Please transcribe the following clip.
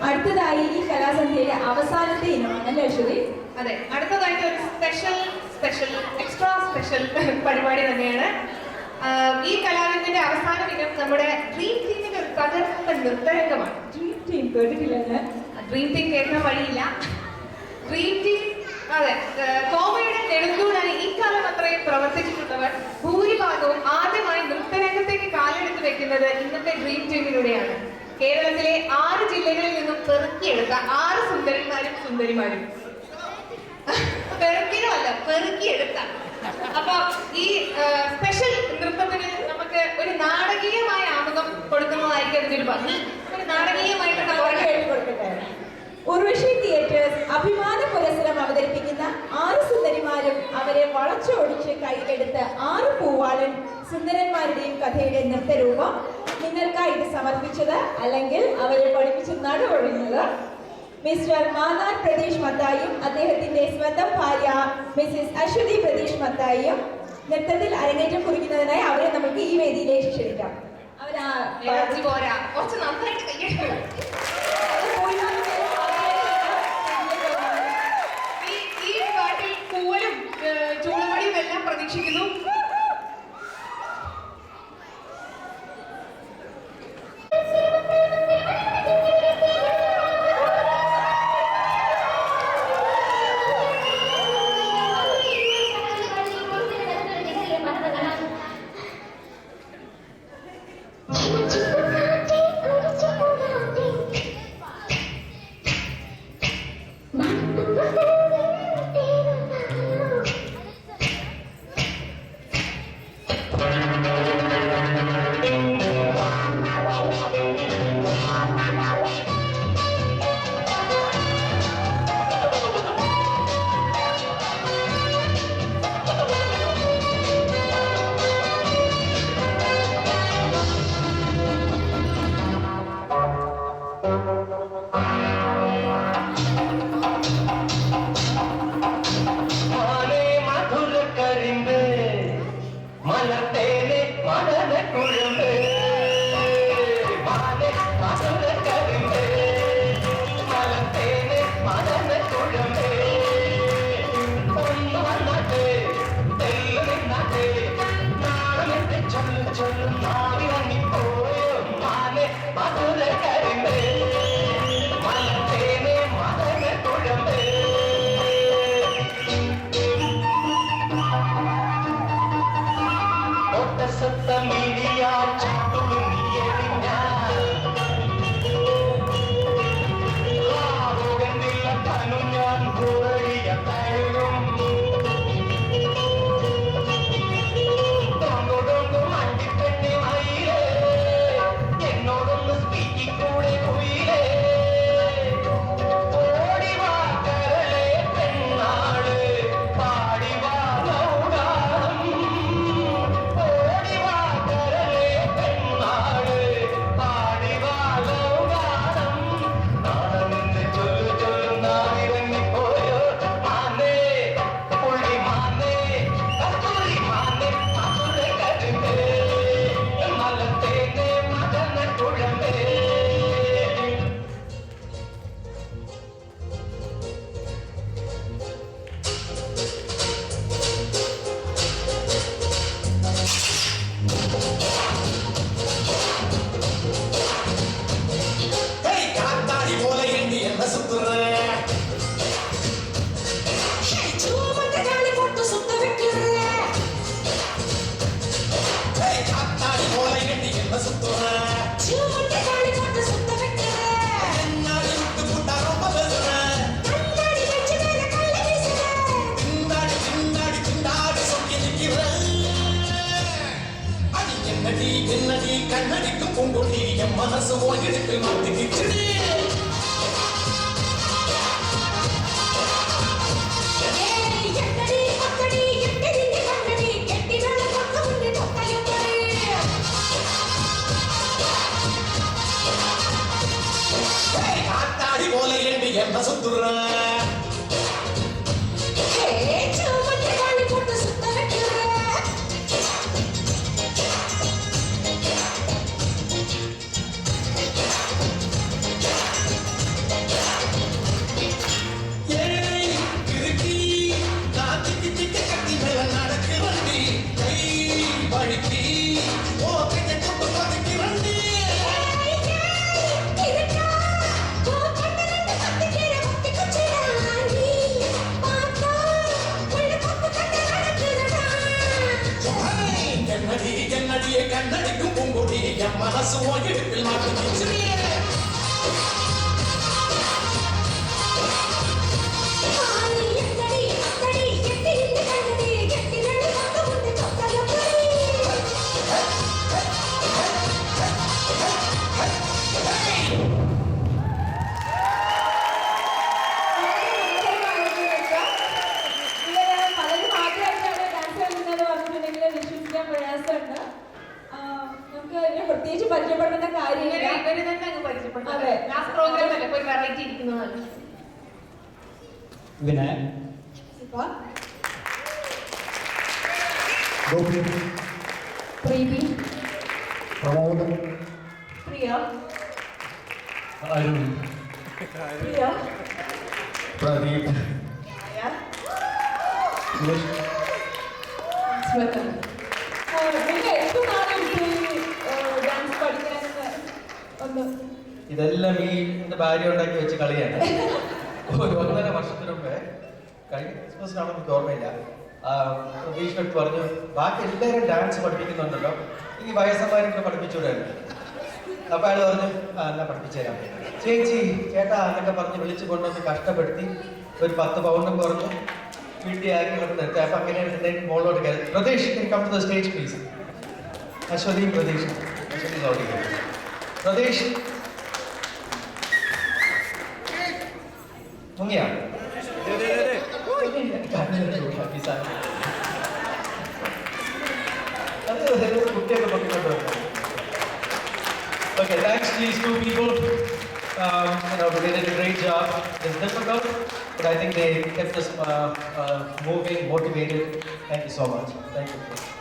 അടുത്തതായി ഈ കലാസന്ധ്യയുടെ അവസാനത്തെ ഇനമാണ് അശ്വതി. അതെ, അടുത്തതായിട്ട് ഒരു സ്പെഷ്യൽ എക്സ്ട്രാ സ്പെഷ്യൽ പരിപാടി തന്നെയാണ്. ഈ കലാവിന്റെ അവസാന ഇനം നമ്മുടെ ഡ്രീം ടീമിന്റെ ഒരു തകർപ്പ നൃത്തരംഗമാണ്. ഡ്രീം ടീം കേട്ടിട്ടില്ല. ഡ്രീം ടീം കേൾക്കാൻ വഴിയില്ല. ഡ്രീം ടീം, അതെ, കോമയുടെ നെടുന്തൂണായി ഈ കാലം അത്രയും പ്രവർത്തിച്ചിട്ടുള്ളവർ ഭൂരിഭാഗവും ആദ്യമായി നൃത്തരംഗത്തേക്ക് കാലെടുത്ത് വെക്കുന്നത് ഇന്നത്തെ ഡ്രീം ടീമിലൂടെയാണ്. കേരളത്തിലെ 6 ജില്ലകളിൽ നിന്നും പെറുക്കിയെടുത്ത 6 സുന്ദരിമാരും പെറുക്കിയെടുത്ത. അപ്പൊ ഈ സ്പെഷ്യൽ നൃത്തത്തിന് നമുക്ക് ഒരു നാടകീയമായ ആമുഖം കൊടുക്കുന്നതായിരിക്കും അതിന്റെ ഒരു ഭംഗി. ഒരു നാടകീയമായിട്ടുള്ള ഉർവശി തിയേറ്റേഴ്സ് അഭിമാന പുരസ്സരം അവതരിപ്പിക്കുന്ന 6 സുന്ദരിമാരും അവരെ വളച്ചൊടിച്ച് കയ്യിലെടുത്ത് 6 പൂവാളൻ സുന്ദരന്മാരുടെയും കഥയുടെ നൃത്തരൂപം നിങ്ങൾക്കായി ഇത് സമർപ്പിച്ചത് അല്ലെങ്കിൽ അവരെ പഠിപ്പിച്ച് നടുവൊഴിഞ്ഞത് മിസ്റ്റർ മാനാർ പ്രതീഷ് മത്തായും അദ്ദേഹത്തിന്റെ സ്വന്തം ഭാര്യ മിസ്സിസ് അശ്വതി പ്രതീഷ് മത്തായും നൃത്തത്തിൽ അരങ്ങേറ്റം കുറിക്കുന്നതിനായി അവരെ നമുക്ക് ഈ വേദിയിലേക്ക് ക്ഷണിക്കാം. ഈ പാട്ടിൽ പൂവലും ചൂളമടിയും എല്ലാം പ്രതീക്ഷിക്കുന്നു. മനസ്സ് പോയിട്ട് മത്തിക്കിച്ചിടേ കാത്താടി പോലെ എന്ന സുത്തുറ മനസ്സ് ഓടിയെടുപ്പിൽ മാറ്റി തിരിച്ചറിയേ പലരും ആദ്യമായിട്ടാണ് ഡാൻസ് കളിക്കുന്നത് പറഞ്ഞിട്ടുണ്ടെങ്കിൽ വിശ്വസിക്കാൻ പ്രയാസമുണ്ട്. നമുക്ക് ഇതിനെ പ്രത്യേകിച്ച് പരിചയപ്പെടേണ്ട കാര്യമില്ല. ഇവര് തന്നെ അങ്ങ് പരിചയപ്പെട്ടു. അതെ. ലാസ്റ്റ് പ്രോഗ്രാം അല്ലേ, ഒരു വെറൈറ്റി ഇരിക്കുന്നതാണ്. വിനയൻ, സിഫ, ഗോപി, പ്രീതി, പ്രമോദ്, പ്രിയ, അരുൺ, പ്രിയ, പ്രദീപ്, മായ, സുരേഷ്. ശ്വേത. നിങ്ങൾ എത്ര നാളെടുത്തു ഡാൻസ് പഠിക്കാനെന്ന് ഒന്ന്? ഇതെല്ലാം ഈ എന്റെ ഭാര്യ ഉണ്ടാക്കി വെച്ച് കളിയാണ്. ഒരു 1.5 വർഷത്തിന് മുമ്പേ കഴിഞ്ഞ ക്രിസ്മസിനാണോ എനിക്ക് ഓർമ്മയില്ല, പ്രതീക്ഷ പറഞ്ഞു ബാക്കി എല്ലാവരും ഡാൻസ് പഠിപ്പിക്കുന്നുണ്ടല്ലോ, ഈ വയസ്സന്മാരും കൂടെ പഠിപ്പിച്ചുകൂടായിരുന്നു. അപ്പൊ അയാൾ പറഞ്ഞു എന്നാ പഠിപ്പിച്ചു തരാം ചേച്ചി ചേട്ടാ എന്നൊക്കെ പറഞ്ഞ് വിളിച്ചു കൊണ്ടുവന്ന് കഷ്ടപ്പെടുത്തി ഒരു 10 പൗണ്ടും കുറഞ്ഞു വീട്ടിലാക്കി കൊണ്ട് നിർത്തി. അപ്പൊ അങ്ങനെ മോളോട് കയറി Pratheesh come to the stage please. Aswathy Pratheesh Pratheesh മുങ്ങിയാ കുട്ടിയൊക്കെ പൊട്ടിക്കൊണ്ട്. Okay, thanks to these 2 people. They did a great job. It's difficult, but I think they kept us moving, motivated. Thank you so much. Thank you.